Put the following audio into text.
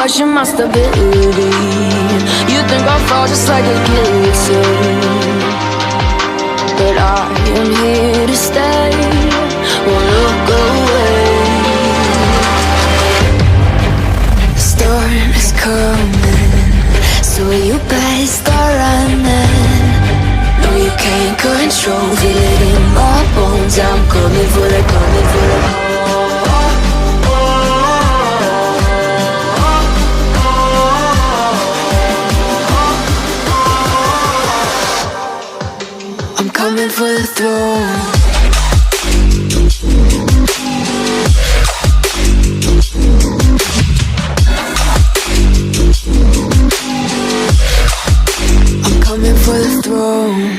question my stability. You think I'll fall just like a guillotine, but I am here to stay, won't look away. The storm is coming, so you better start running. No, you can't control, feel it in my bones. I'm coming for the, coming for the. I'm coming for the throne. I'm coming for the throne.